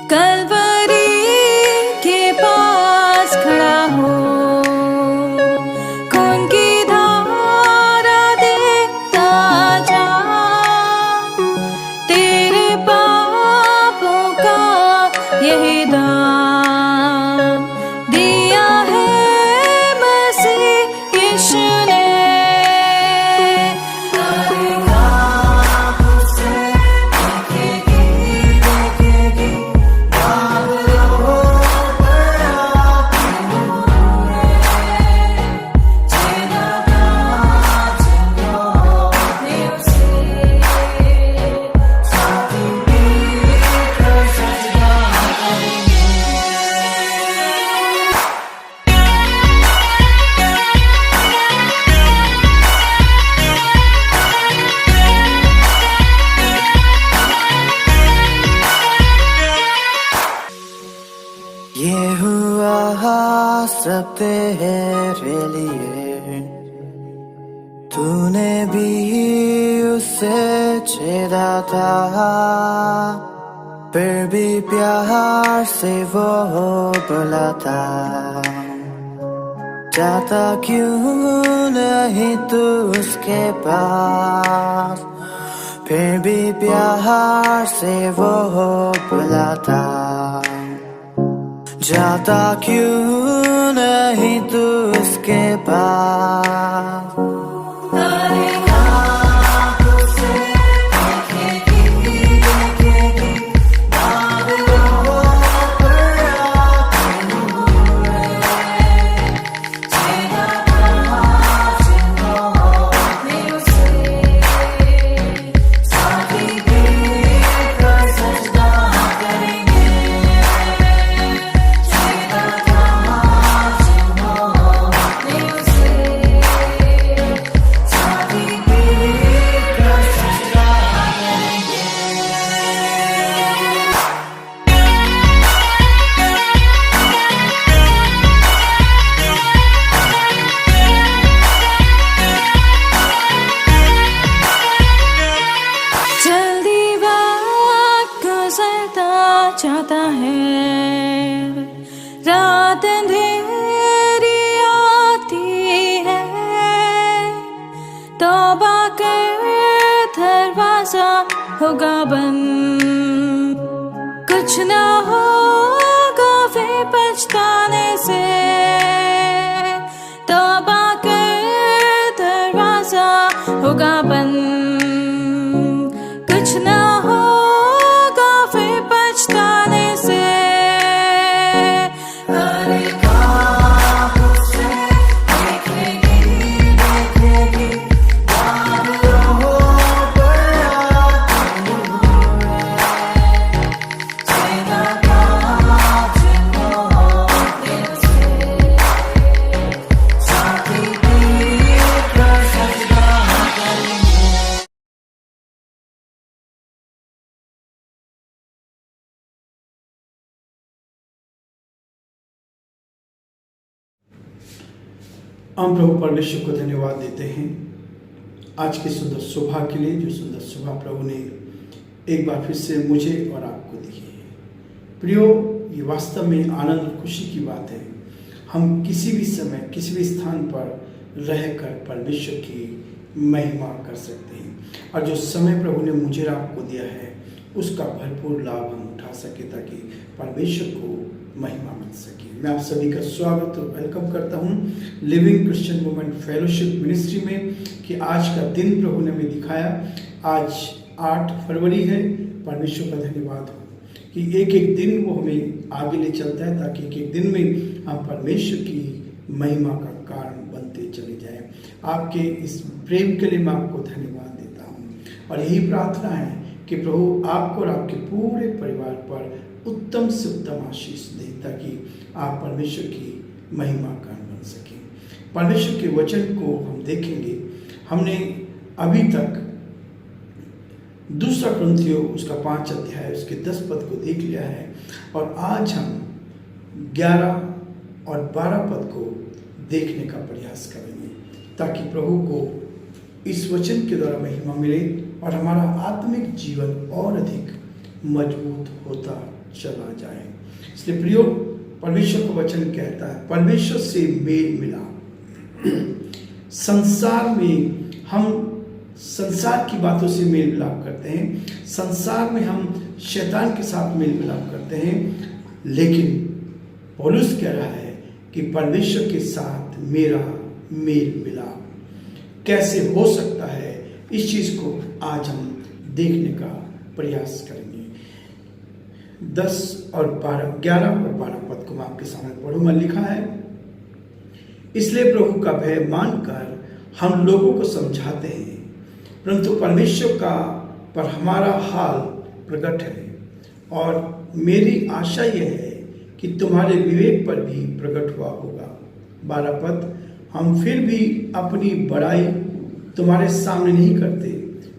कलवरी के पास खड़ा हो, खून की धारा देखता जा, तेरे पापों का यही दाम दिया है मसीह यीशु ने। ये हुआ सब तेरे लिए, तूने भी उसे छेड़ा था, फिर भी प्यार से वो बुलाता, जाता क्यों नहीं तू उसके पास, फिर भी प्यार से वो बुलाता, जाता क्यों नहीं तू उसके पास। चाहता है, रात अंधेरी आती है, तौबा कर दरवाजा होगा बंद, कुछ ना होगा वे पछताने से, तौबा कर दरवाजा होगा बंद, कुछ ना होगा फिर पछताने से। हम प्रभु परमेश्वर को धन्यवाद देते हैं आज की सुंदर सुबह के लिए, जो सुंदर सुबह प्रभु ने एक बार फिर से मुझे और आपको दी है। प्रियो, ये वास्तव में आनंद और खुशी की बात है। हम किसी भी समय किसी भी स्थान पर रहकर परमेश्वर की महिमा कर सकते हैं, और जो समय प्रभु ने मुझे और आपको दिया है उसका भरपूर लाभ हम उठा सके, ताकि परमेश्वर को महिमा मिल सके। मैं आप सभी का स्वागत और वेलकम करता हूं living Christian movement fellowship ministry में, कि आज का दिन प्रभु ने हमें दिखाया। आज 8 फरवरी है। परमेश्वर का धन्यवाद हो कि एक एक दिन वो हमें आगे ले चलता है, ताकि एक एक दिन में हम परमेश्वर की महिमा का कारण बनते चले जाएं। आपके इस प्रेम के लिए मैं आपको धन्यवाद देता हूँ, और यही प्रार्थना है कि प्रभु आपको और आपके पूरे परिवार पर उत्तम से उत्तम आशीष दे, ताकि आप परमेश्वर की महिमा का बन सकें। परमेश्वर के वचन को हम देखेंगे। हमने अभी तक 2 कुरिन्थियों उसका 5 अध्याय उसके 10 पद को देख लिया है, और आज हम 11 और 12 पद को देखने का प्रयास करेंगे, ताकि प्रभु को इस वचन के द्वारा महिमा मिले और हमारा आत्मिक जीवन और अधिक मजबूत होता चला जाए। इसलिए प्रियो, परमेश्वर का वचन कहता है परमेश्वर से मेल मिलाप। संसार में हम संसार की बातों से मेल मिलाप करते हैं, संसार में हम शैतान के साथ मेल मिलाप करते हैं, लेकिन पौलुस कह रहा है कि परमेश्वर के साथ मेरा मेल मिलाप कैसे हो सकता है, इस चीज को आज हम देखने का प्रयास करेंगे। 11 और 12 पद को मैं आपके सामने पढ़ूंगा। लिखा है, इसलिए प्रभु का भय मानकर हम लोगों को समझाते हैं, परंतु परमेश्वर का पर हमारा हाल प्रकट है, और मेरी आशा यह है कि तुम्हारे विवेक पर भी प्रकट हुआ होगा। 12 पद, हम फिर भी अपनी बड़ाई तुम्हारे सामने नहीं करते,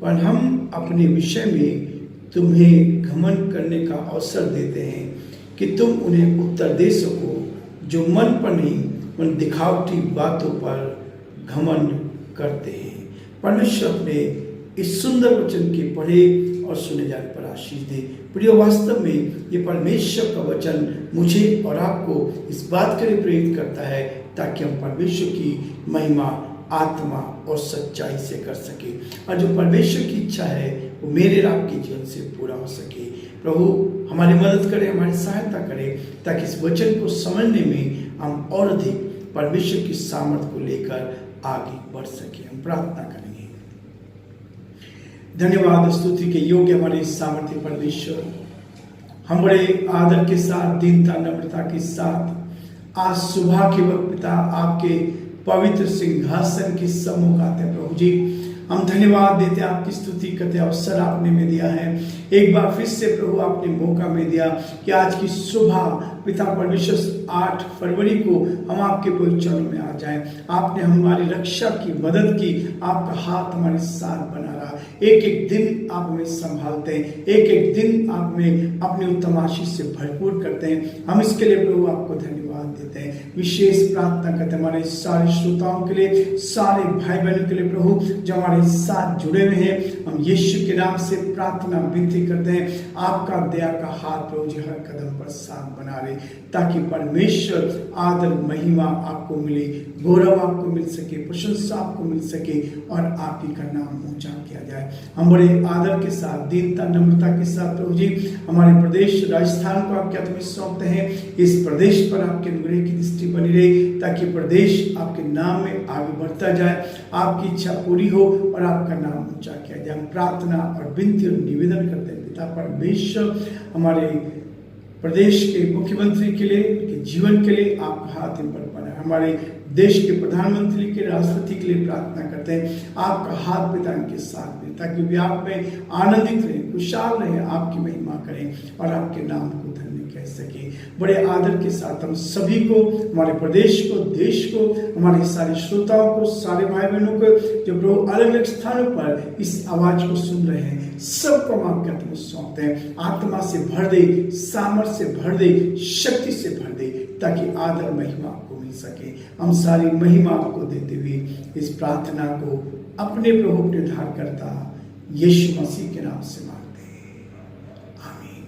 पर हम अपने विषय में तुम्हें घमंड करने का अवसर देते हैं कि तुम उन्हें उत्तर दे सको जो मन पर नहीं, उन दिखावटी बातों पर घमंड करते हैं। परमेश्वर अपने इस सुंदर वचन के पढ़े और सुने जाने पर आशीष दे। प्रिय, वास्तव में ये परमेश्वर का वचन मुझे और आपको इस बात के लिए प्रेरित करता है ताकि हम परमेश्वर की महिमा आत्मा और सच्चाई से कर सके, और जो परमेश्वर की इच्छा है वो मेरे और आपके जीवन से पूरा हो सके। प्रभु हमारी मदद करे, हमारी सहायता करे, ताकि इस वचन को समझने में हम और अधिक परमेश्वर की सामर्थ को लेकर आगे बढ़ सके। हम प्रार्थना करेंगे। धन्यवाद, स्तुति के योग्य हमारे सामर्थ्य परमेश्वर, हम बड़े आदर के साथ, दीनता नम्रता के साथ आज सुबह के वक्त पिता आपके पवित्र सिंहासन के सम्मुख आते हैं। प्रभु जी, हम धन्यवाद देते हैं, आपकी स्तुति करते हैं। अवसर आपने में दिया है, एक बार फिर से प्रभु आपने मौका में दिया कि आज की सुबह पिता परमेश्वर 8 फरवरी को हम आपके पवित्र चरणों में आ जाएं। आपने हमारी रक्षा की, मदद की, आपका हाथ हमारे साथ बना रहा। एक एक दिन आप हमें संभालते हैं, एक एक दिन आप हमें अपने उत्तम आशीष से भरपूर करते हैं। हम इसके लिए प्रभु आपको धन्यवाद देते हैं। विशेष प्रार्थना करते हैं हमारे सारे श्रोताओं के लिए, सारे भाई बहनों के लिए प्रभु जो हमारे साथ जुड़े हुए हैं। हम यीशु के नाम से प्रार्थना विनती करते हैं, आपका दया का हाथ प्रभु जी हर कदम पर साथ बना रहे, ताकि परमेश्वर आदर महिमा आपको मिले, गौरव आपको मिल सके, प्रशंसा आपको मिल सके और आप ही का नाम ऊंचा किया जाए। हम बड़े आदर के साथ, दीनता नम्रता के साथ प्रभु जी हमारे प्रदेश राजस्थान को आपके हाथ में सौंपते हैं। इस प्रदेश पर आपके अनुग्रह की दृष्टि बनी रहे, ताकि प्रदेश आपके नाम में आगे बढ़ता जाए, आपकी इच्छा पूरी हो और आपका नाम ऊंचा किया जाए। हम प्रार्थना और विनती और निवेदन करते हैं पिता परमेश्वर, हमारे प्रदेश के मुख्यमंत्री के लिए, उनके जीवन के लिए आपका हाथ इन पर बना है। हमारे देश के प्रधानमंत्री के, राष्ट्रपति के लिए प्रार्थना करते हैं, आपका हाथ पिता इनके साथ में, ताकि वे आप में आनंदित रहें, खुशहाल रहें, आपकी महिमा करें और आपके नाम को धन्य कह सके। बड़े आदर के साथ हम सभी को, हमारे प्रदेश को, देश को, हमारे सारे श्रोताओं को, सारे भाई बहनों को जो प्रभु अलग अलग स्थानों पर इस आवाज को सुन रहे हैं, सबको हम आपके हाथ में सौंपते हैं। आत्मा से भर दे, सामर्थ से भर दे, शक्ति से भर दे, ताकि आदर महिमा आपको मिल सके। हम सारी महिमा आपको देते हुए इस प्रार्थना को अपने प्रभु के उद्धारकर्ता यीशु मसीह के नाम से मांगते हैं, आमीन।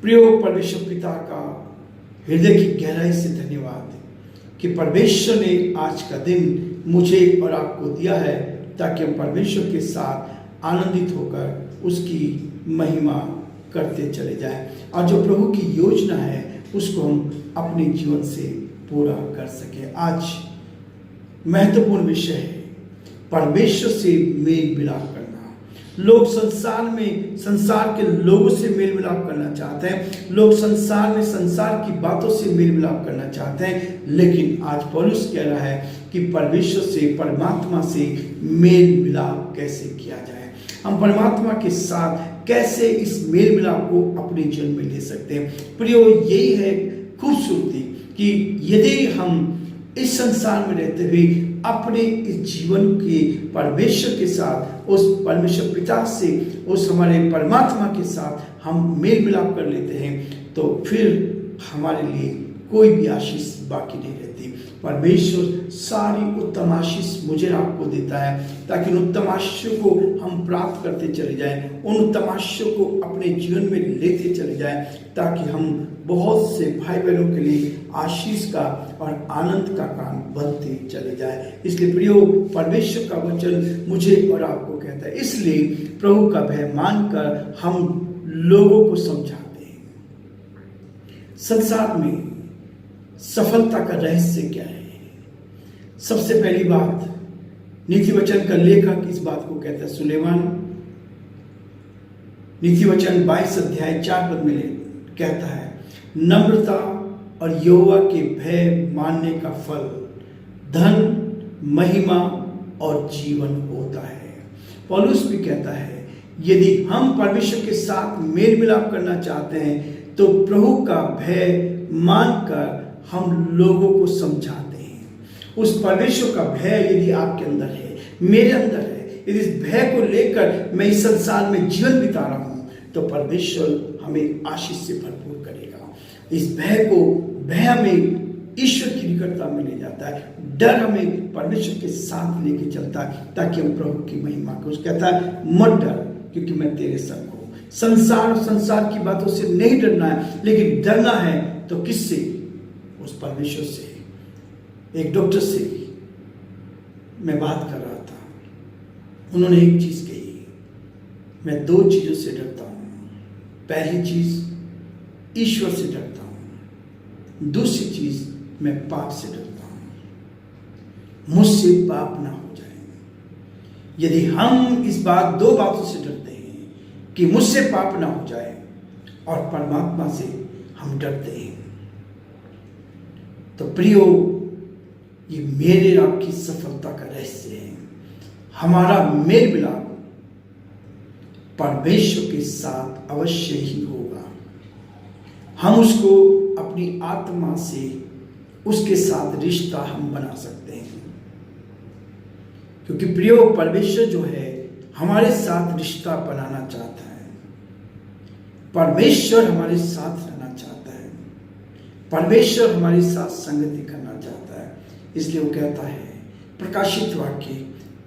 प्रिय परमेश्वर पिता का हृदय की गहराई से धन्यवाद कि परमेश्वर ने आज का दिन मुझे और आपको दिया है, ताकि हम परमेश्वर के साथ आनंदित होकर उसकी महिमा करते चले जाएं, और जो प्रभु की योजना है उसको हम अपने जीवन से पूरा कर सके। आज महत्वपूर्ण विषय है परमेश्वर से मेल मिलाप करना। लोग संसार में संसार के लोगों से मेल मिलाप करना चाहते हैं, लोग संसार में संसार की बातों से मेल मिलाप करना चाहते हैं, लेकिन आज पौलुस कह रहा है कि परमेश्वर से, परमात्मा से मेल मिलाप कैसे किया जाए। हम परमात्मा के साथ कैसे इस मेल मिलाप को अपने जीवन में ले सकते हैं। प्रियो, यही है खूबसूरती कि यदि हम इस संसार में रहते हुए अपने इस जीवन के परमेश्वर के साथ, उस परमेश्वर पिता से, उस हमारे परमात्मा के साथ हम मेल मिलाप कर लेते हैं, तो फिर हमारे लिए कोई भी आशीष बाकी नहीं रहती। परमेश्वर सारी उत्तम आशीष मुझे आपको देता है, ताकि उन उत्तम आशीषों को हम प्राप्त करते चले जाएं, उन उत्तम आशीषों को अपने जीवन में लेते चले जाएं, ताकि हम बहुत से भाई बहनों के लिए आशीष का और आनंद का कारण बनते चले जाए। इसलिए प्रियो, परमेश्वर का वचन मुझे और आपको कहता है, इसलिए प्रभु का भय मानकर हम लोगों को समझाते हैं। संसार में सफलता का रहस्य क्या है? सबसे पहली बात, नीति वचन का लेखक इस बात को कहता है, सुलेमान नीति वचन 22 अध्याय 4 पद में कहता है, नम्रता और यहोवा के भय मानने का फल धन, महिमा और जीवन होता है। पौलुस भी कहता है, यदि हम परमेश्वर के साथ मेल मिलाप करना चाहते हैं तो प्रभु का भय मानकर हम लोगों को समझाते हैं। उस परमेश्वर का भय यदि आपके अंदर है, मेरे अंदर है, यदि इस भय को लेकर मैं इस संसार में जीवन बिता रहा हूं, तो परमेश्वर हमें आशीष से भरपूर करेगा। इस भय हमें ईश्वर की निकटता में ले जाता है, डर हमें परमेश्वर के साथ लेके चलता है, ताकि हम प्रभु की महिमा को। उसको कहता है, मत डर क्योंकि मैं तेरे संग हूं। संसार और संसार की बातों से नहीं डरना है, लेकिन डरना है तो किससे? उस परमेश्वर से। एक डॉक्टर से मैं बात कर रहा था, उन्होंने एक चीज कही, मैं 2 चीजों से डरता हूं। पहली चीज ईश्वर से डरता हूं, दूसरी चीज मैं पाप से डरता हूं, मुझसे पाप ना हो जाए। यदि हम इस 2 बातों से डरते हैं कि मुझसे पाप ना हो जाए और परमात्मा से हम डरते हैं, तो प्रियो, ये मेरे और आपकी सफलता का रहस्य है। हमारा मेल मिलाप परमेश्वर के साथ अवश्य ही होगा। हम उसको अपनी आत्मा से उसके साथ रिश्ता हम बना सकते हैं, क्योंकि प्रियो, परमेश्वर जो है हमारे साथ रिश्ता बनाना चाहता है। परमेश्वर हमारे साथ रहना चाहता है, परमेश्वर हमारे साथ संगति करना चाहता है। इसलिए वो कहता है, प्रकाशित वाक्य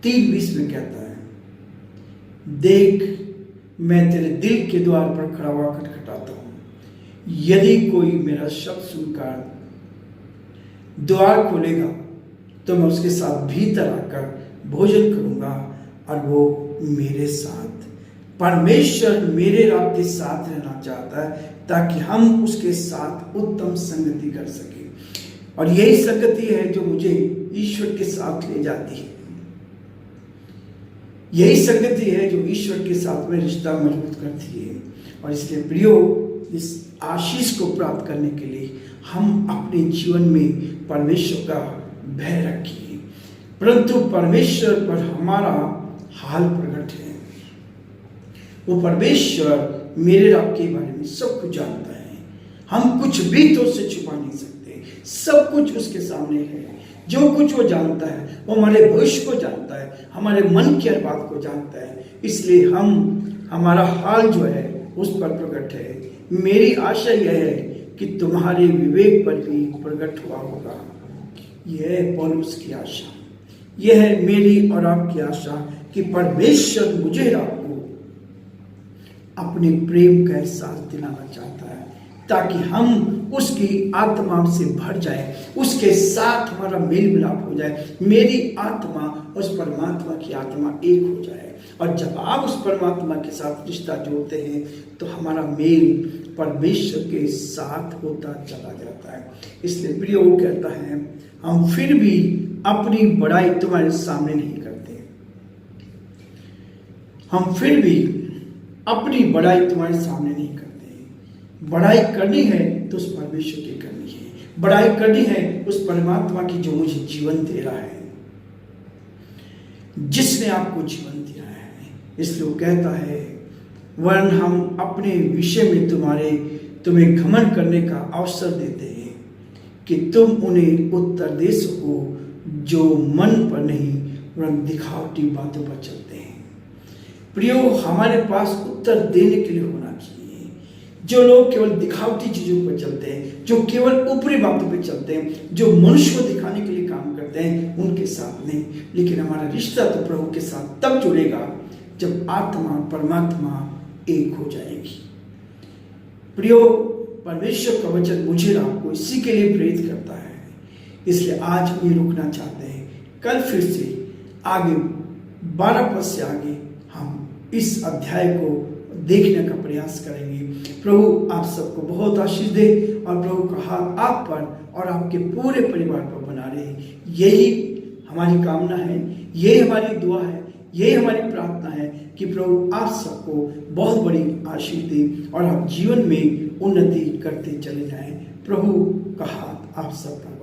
3:20 में कहता है, देख मैं तेरे दिल के द्वार पर खड़ा हुआ खटखटाता हूं, यदि कोई मेरा शब्द सुनकर द्वार खोलेगा तो मैं उसके साथ भीतर आकर भोजन करूंगा और वो मेरे साथ। परमेश्वर मेरे और आपके साथ रहना चाहता है, ताकि हम उसके साथ उत्तम संगति कर सके। और यही संगति है जो मुझे ईश्वर के साथ ले जाती है। यही संगति है जो ईश्वर के साथ में रिश्ता मजबूत करती है। और इसलिए प्रियो, इस आशीष को प्राप्त करने के लिए हम अपने जीवन में परमेश्वर का भय रखिए। परंतु परमेश्वर पर हमारा हाल प्रकट है। वो परमेश्वर मेरे आपके बारे में सब कुछ जानता है। हम कुछ भी तो उससे छुपा नहीं सकते, सब कुछ उसके सामने है। जो कुछ वो जानता है, वो हमारे भविष्य को जानता है, हमारे मन की हर बात को जानता है। इसलिए हमारा हाल जो है उस पर प्रकट है। मेरी आशा यह है कि तुम्हारे विवेक पर भी प्रकट हुआ होगा। यह है पौलुस की आशा, यह है मेरी और आपकी आशा कि परमेश्वर मुझे आपको अपने प्रेम का एहसास दिलाना चाहता है, ताकि हम उसकी आत्मा से भर जाए, उसके साथ हमारा मेल मिलाप हो जाए। मेरी आत्मा उस परमात्मा की आत्मा एक हो जाए। और जब आप उस परमात्मा के साथ रिश्ता जोड़ते हैं तो हमारा मेल परमेश्वर के साथ होता चला जाता है। इसलिए प्रिय, वो कहता है, हम फिर भी अपनी बड़ाई तुम्हारे सामने नहीं करते। हम फिर भी अपनी बड़ाई तुम्हारे सामने नहीं करते। बड़ाई करनी है तो उस परमेश्वर की करनी है। बड़ाई करनी है उस परमात्मा की जो मुझे जीवन दे रहा है, जिसने आपको जीवन दिया है। इसलिए वो कहता है, वरन हम अपने विषय में तुम्हें घमंड करने का अवसर देते हैं कि तुम उन्हें उत्तर दे सको जो मन पर नहीं वरन दिखावटी बातों पर चलते हैं। प्रियो, हमारे पास उत्तर देने के लिए होना चाहिए। जो लोग केवल दिखावटी चीजों पर चलते हैं, जो केवल ऊपरी बातों पर चलते हैं, जो मनुष्य को दिखाने के लिए काम करते हैं, उनके साथ नहीं, लेकिन हमारा रिश्ता तो प्रभु के साथ तब जुड़ेगा जब आत्मा और परमात्मा एक हो जाएगी। प्रियो, परमेश्वर का वचन मुझे आपको इसी के लिए प्रेरित करता है, इसलिए आज हम ये रुकना चाहते हैं। कल फिर से आगे 12 पद से आगे हम इस अध्याय को देखने का प्रयास करेंगे। प्रभु आप सबको बहुत आशीष दे और प्रभु का हाथ आप पर और आपके पूरे परिवार पर बना रहे। यही हमारी कामना है, यही हमारी दुआ है, यही हमारी प्रार्थना है कि प्रभु आप सबको बहुत बड़ी आशीष दे और आप जीवन में उन्नति करते चले जाएं। प्रभु का हाथ आप सबका